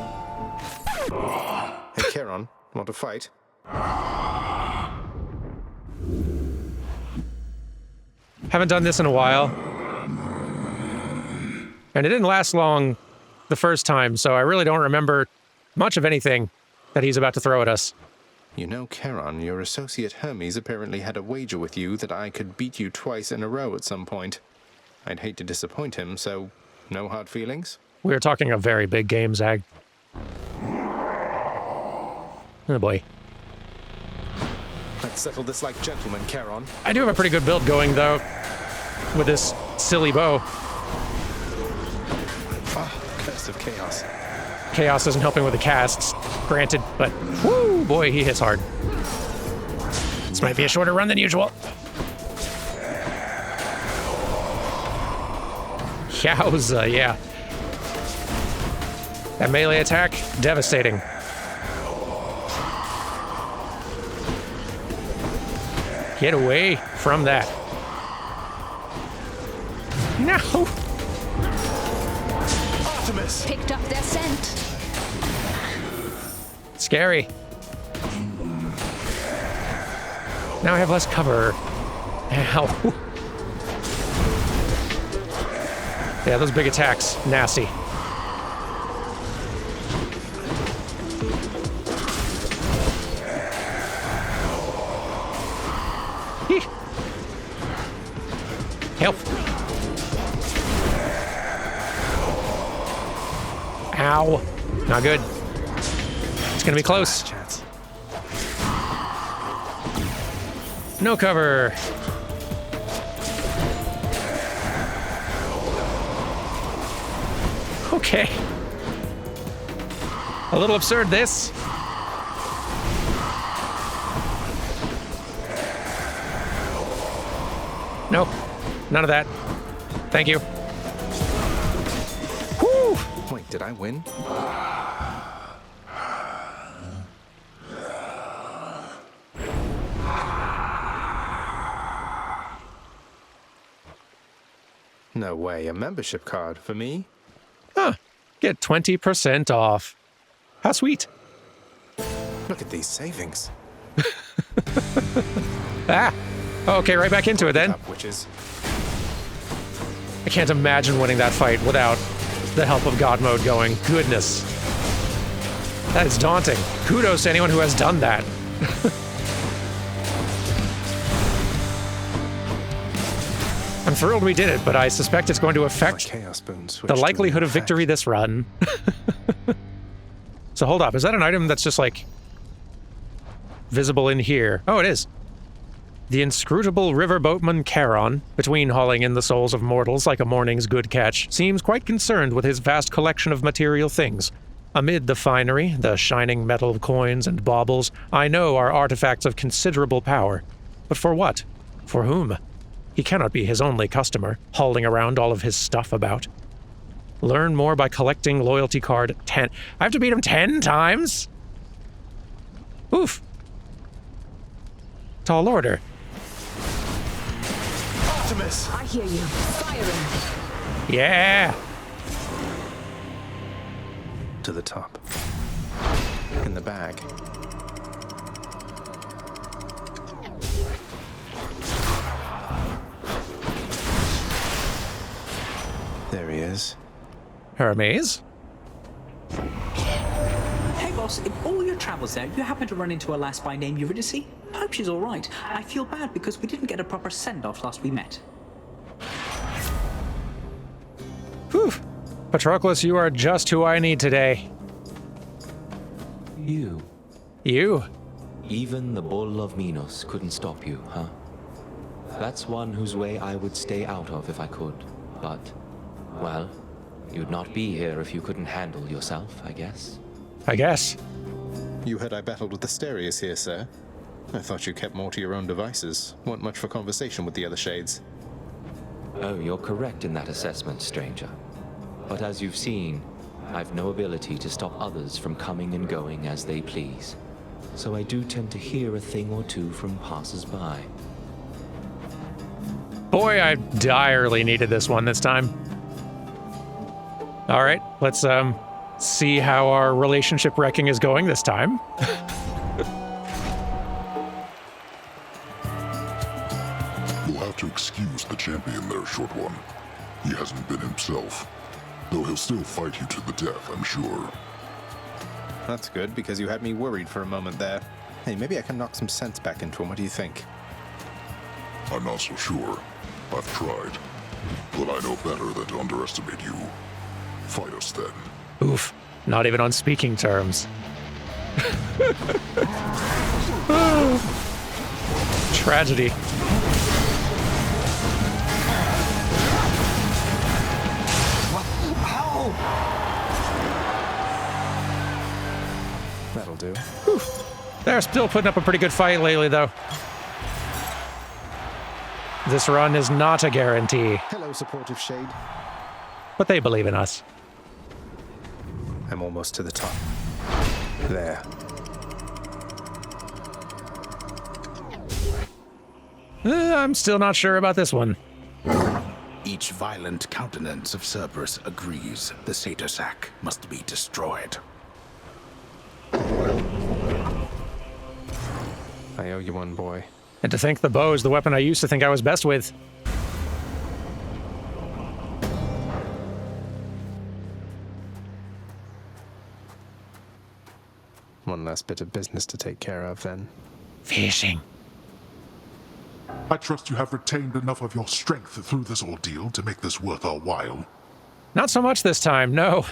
Hey, Charon, want to fight? Haven't done this in a while. And it didn't last long the first time, so I really don't remember much of anything that he's about to throw at us. You know, Charon, your associate Hermes apparently had a wager with you that I could beat you twice in a row at some point. I'd hate to disappoint him, so no hard feelings? We were talking a very big game, Zag. Oh boy. Let's settle this like gentlemen, Charon. I do have a pretty good build going, though, with this silly bow. Ah, curse of chaos. Chaos isn't helping with the casts, granted, but whoo, boy, he hits hard. This might be a shorter run than usual. Yowza, yeah. That melee attack, devastating. Get away from that. No! Artemis! Picked up their scent. Scary. Now I have less cover. Ow. Yeah, those big attacks, nasty. Help. Ow. Not good. It's gonna be close. No cover. Okay. A little absurd, this. Nope. None of that. Thank you. Woo! Wait, did I win? No way, a membership card for me? Huh. Get 20% off. How sweet. Look at these savings. Ah. Okay, right back into it then. Witches. I can't imagine winning that fight without the help of God mode going. Goodness. That is daunting. Kudos to anyone who has done that. I'm thrilled we did it, but I suspect it's going to affect the likelihood of victory this run. So hold up, is that an item that's just like visible in here? Oh, it is. The inscrutable riverboatman Charon, between hauling in the souls of mortals like a morning's good catch, seems quite concerned with his vast collection of material things. Amid the finery, the shining metal coins and baubles, I know are artifacts of considerable power. But for what? For whom? He cannot be his only customer, hauling around all of his stuff about. Learn more by collecting loyalty card 10. I have to beat him 10 times? Oof. Tall order. Artemis! I hear you. Firing. Yeah! To the top. In the bag. Hermes? Hey boss, in all your travels there, you happen to run into a lass by name Eurydice? I hope she's alright. I feel bad because we didn't get a proper send-off last we met. Whew. Patroclus, you are just who I need today. You. You? Even the bull of Minos couldn't stop you, huh? That's one whose way I would stay out of if I could. But, well, you'd not be here if you couldn't handle yourself, I guess. I guess. You heard I battled with Asterius here, sir. I thought you kept more to your own devices. Weren't much for conversation with the other shades. Oh, you're correct in that assessment, stranger. But as you've seen, I've no ability to stop others from coming and going as they please. So I do tend to hear a thing or two from passers-by. Boy, I direly needed this one this time. All right, let's see how our relationship wrecking is going this time. You'll have to excuse the champion there, short one. He hasn't been himself. Though he'll still fight you to the death, I'm sure. That's good, because you had me worried for a moment there. Hey, maybe I can knock some sense back into him. What do you think? I'm not so sure. I've tried. But I know better than to underestimate you. Fight us then. Oof, not even on speaking terms. Tragedy. That'll do. Whew. They're still putting up a pretty good fight lately, though. This run is not a guarantee. Hello, supportive shade. But they believe in us. I'm almost to the top. There. I'm still not sure about this one. Each violent countenance of Cerberus agrees the satyr sac must be destroyed. I owe you one, boy. And to think the bow is the weapon I used to think I was best with. One last bit of business to take care of, then. Fishing. I trust you have retained enough of your strength through this ordeal to make this worth our while. Not so much this time, no.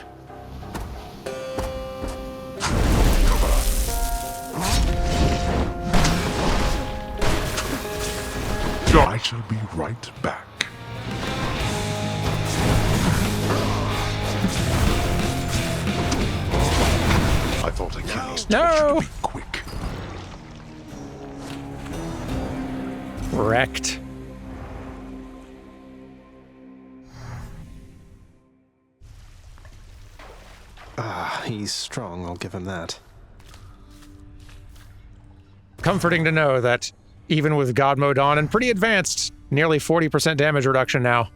I shall be right back. I thought Achilles no. Should be quick. Wrecked. Ah, he's strong, I'll give him that. Comforting to know that even with God Mode on and pretty advanced, nearly 40% damage reduction now,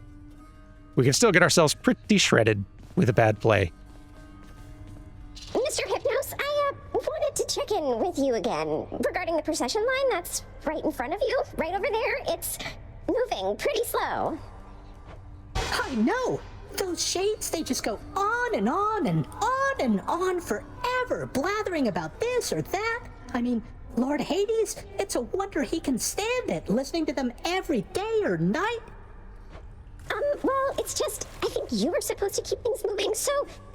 we can still get ourselves pretty shredded with a bad play. Mr. Hypnos, I wanted to check in with you again regarding the procession line that's right in front of you, right over there. It's moving pretty slow. I know! Those shades, they just go on and on and on and on forever, blathering about this or that. I mean, Lord Hades, it's a wonder he can stand it, listening to them every day or night. Well, it's just, I think you were supposed to keep things moving, so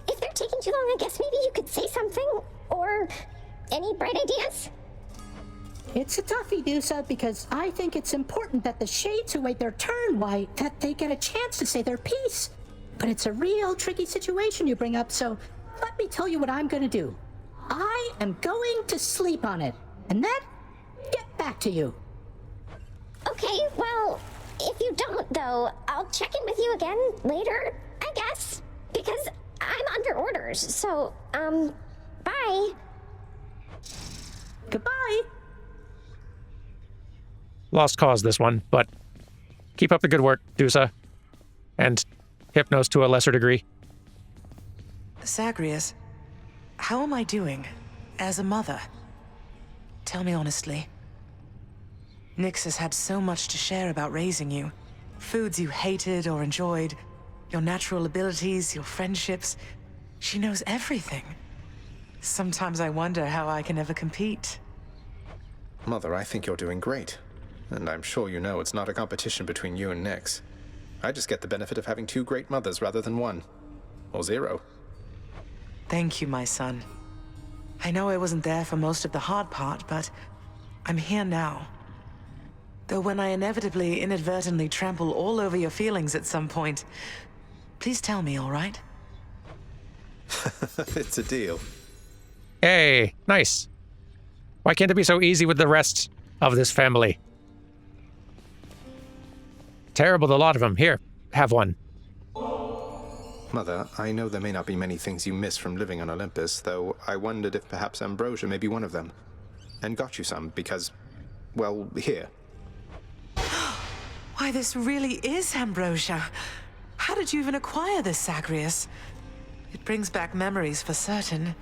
if they're taking too long, I guess maybe you could say something, or any bright ideas? It's a toughie, Dusa, because I think it's important that the shades who wait their turn, why, that they get a chance to say their piece. But it's a real tricky situation you bring up, so let me tell you what I'm gonna do. I am going to sleep on it, and then get back to you. Okay, well, if you don't, though, I'll check in with you again later, I guess. Because I'm under orders, so, bye. Goodbye. Lost cause this one, but keep up the good work, Dusa. And Hypnos to a lesser degree. Zagreus, how am I doing as a mother? Tell me honestly. Nyx has had so much to share about raising you. Foods you hated or enjoyed, Your natural abilities, your friendships. She knows everything. Sometimes I wonder how I can ever compete. Mother, I think you're doing great. And I'm sure you know it's not a competition between you and Nyx. I just get the benefit of having 2 great mothers rather than 1. Or 0. Thank you, my son. I know I wasn't there for most of the hard part, but I'm here now. Though when I inevitably, inadvertently trample all over your feelings at some point, please tell me, all right? It's a deal. Hey, nice. Why can't it be so easy with the rest of this family? Terrible, the lot of them. Here, have one. Mother, I know there may not be many things you miss from living on Olympus, though I wondered if perhaps ambrosia may be one of them. And got you some because, well, here. Why, this really is ambrosia. How did you even acquire this, Zagreus? It brings back memories for certain,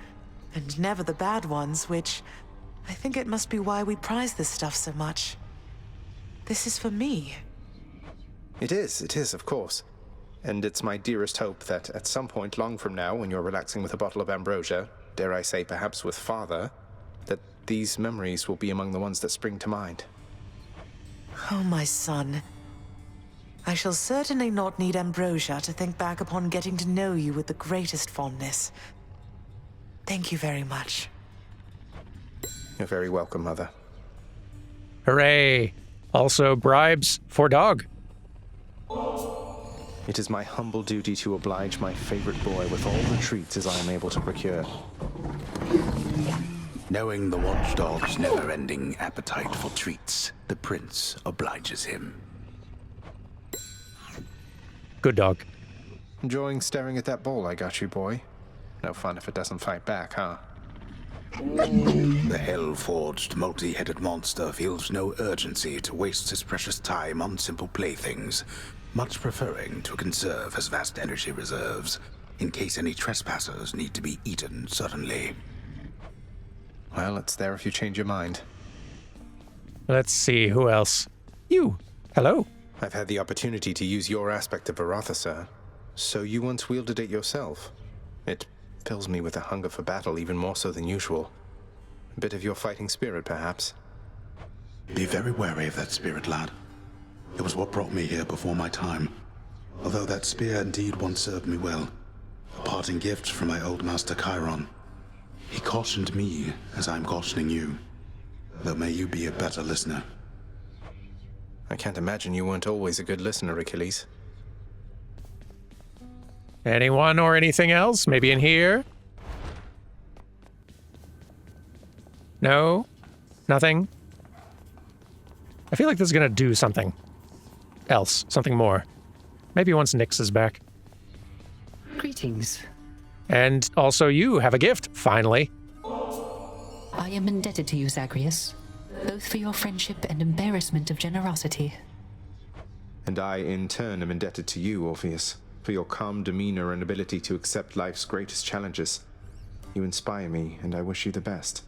and never the bad ones, which I think it must be why we prize this stuff so much. This is for me. It is, of course. And it's my dearest hope that at some point long from now, when you're relaxing with a bottle of ambrosia, dare I say perhaps with Father, that these memories will be among the ones that spring to mind. Oh, my son. I shall certainly not need ambrosia to think back upon getting to know you with the greatest fondness. Thank you very much. You're very welcome, Mother. Hooray! Also bribes for dog. It is my humble duty to oblige my favorite boy with all the treats as I am able to procure. Knowing the watchdog's never-ending appetite for treats, the prince obliges him. Good dog. Enjoying staring at that bowl I got you, boy? No fun if it doesn't fight back, huh? The hell-forged, multi-headed monster feels no urgency to waste his precious time on simple playthings, much preferring to conserve his vast energy reserves, in case any trespassers need to be eaten suddenly. Well, it's there if you change your mind. Let's see, who else? You. Hello. I've had the opportunity to use your aspect of Baratha, sir. So you once wielded it yourself. It fills me with a hunger for battle even more so than usual. A bit of your fighting spirit, perhaps. Be very wary of that spirit, lad. It was what brought me here before my time. Although that spear indeed once served me well. A parting gift from my old master Chiron. He cautioned me as I'm cautioning you. Though may you be a better listener. I can't imagine you weren't always a good listener, Achilles. Anyone or anything else? Maybe in here? No? Nothing? I feel like this is gonna do something else, something more. Maybe once Nyx is back. Greetings. And also you have a gift, finally. I am indebted to you, Zagreus, both for your friendship and embarrassment of generosity. And I, in turn, am indebted to you, Orpheus, for your calm demeanor and ability to accept life's greatest challenges. You inspire me, and I wish you the best.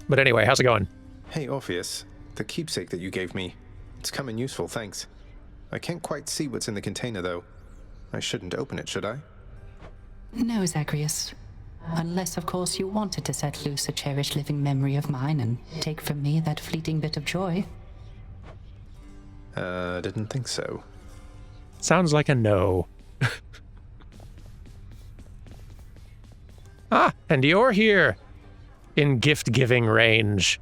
But anyway, how's it going? Hey, Orpheus, the keepsake that you gave me. It's come in useful, thanks. I can't quite see what's in the container, though. I shouldn't open it, should I? No, Zagreus. Unless, of course, you wanted to set loose a cherished living memory of mine and take from me that fleeting bit of joy. Didn't think so. Sounds like a no. Ah, and you're here. In gift-giving range.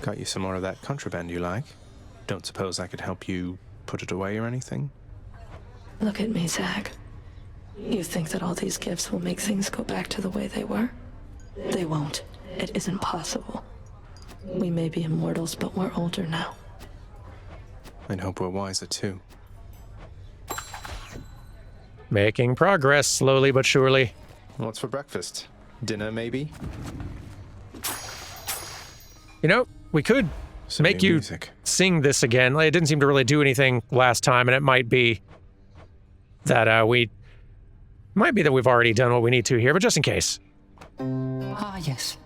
Got you some more of that contraband you like? Don't suppose I could help you put it away or anything? Look at me, Zag. You think that all these gifts will make things go back to the way they were? They won't. It isn't possible. We may be immortals, but we're older now. I'd hope we're wiser, too. Making progress, slowly but surely. What's for breakfast? Dinner, maybe? You know, we could make you sing this again. It didn't seem to really do anything last time, and it might be that we've already done what we need to here, but just in case. Ah, yes.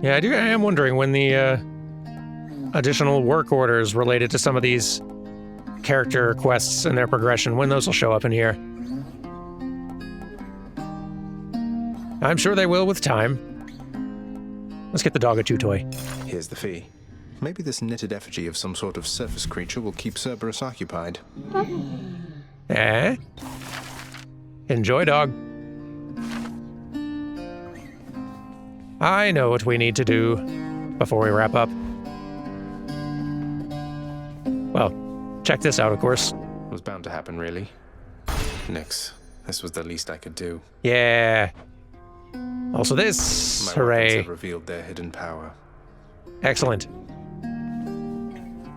Yeah, I am wondering when the additional work orders related to some of these character quests and their progression, when those will show up in here. I'm sure they will with time. Let's get the dog a chew toy. Here's the fee. Maybe this knitted effigy of some sort of surface creature will keep Cerberus occupied. Eh? Enjoy, dog. I know what we need to do before we wrap up. Well, check this out, of course. It was bound to happen, really. Nix, this was the least I could do. Yeah. Also this. My Hooray. weapons have revealed their hidden power. Excellent.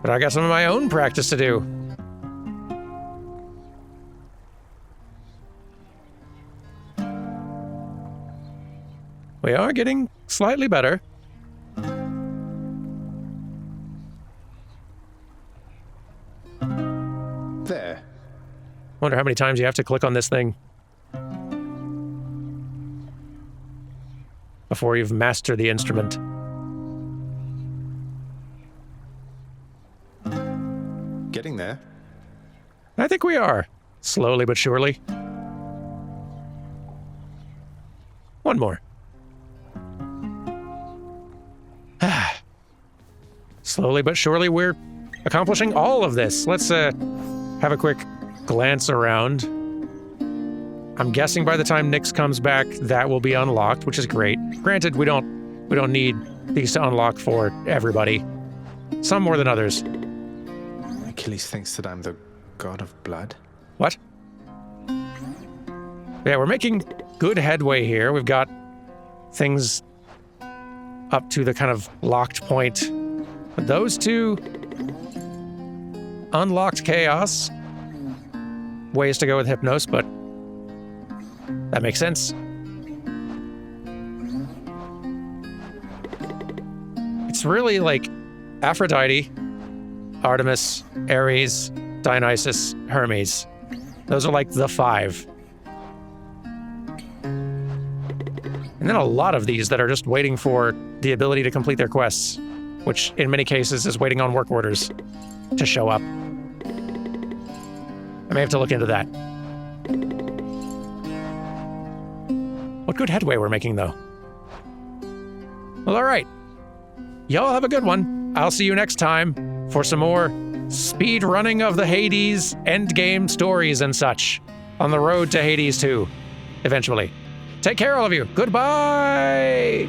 But I got some of my own practice to do. We are getting slightly better. There. Wonder how many times you have to click on this thing before you've mastered the instrument. Getting there. I think we are. Slowly but surely. One more. Slowly but surely we're accomplishing all of this. Let's have a quick glance around. I'm guessing by the time Nix comes back, that will be unlocked, which is great. Granted, we don't need these to unlock for everybody. Some more than others. Achilles thinks that I'm the god of blood. What? Yeah, we're making good headway here. We've got things up to the kind of locked point. But those two unlocked chaos. Ways to go with Hypnos, but that makes sense. It's really like Aphrodite, Artemis, Ares, Dionysus, Hermes. Those are like the 5. And then a lot of these that are just waiting for the ability to complete their quests, which in many cases is waiting on work orders to show up. I may have to look into that. What good headway we're making, though. Well, all right. Y'all have a good one. I'll see you next time for some more speed running of the Hades endgame stories and such on the road to Hades 2, eventually. Take care, all of you. Goodbye!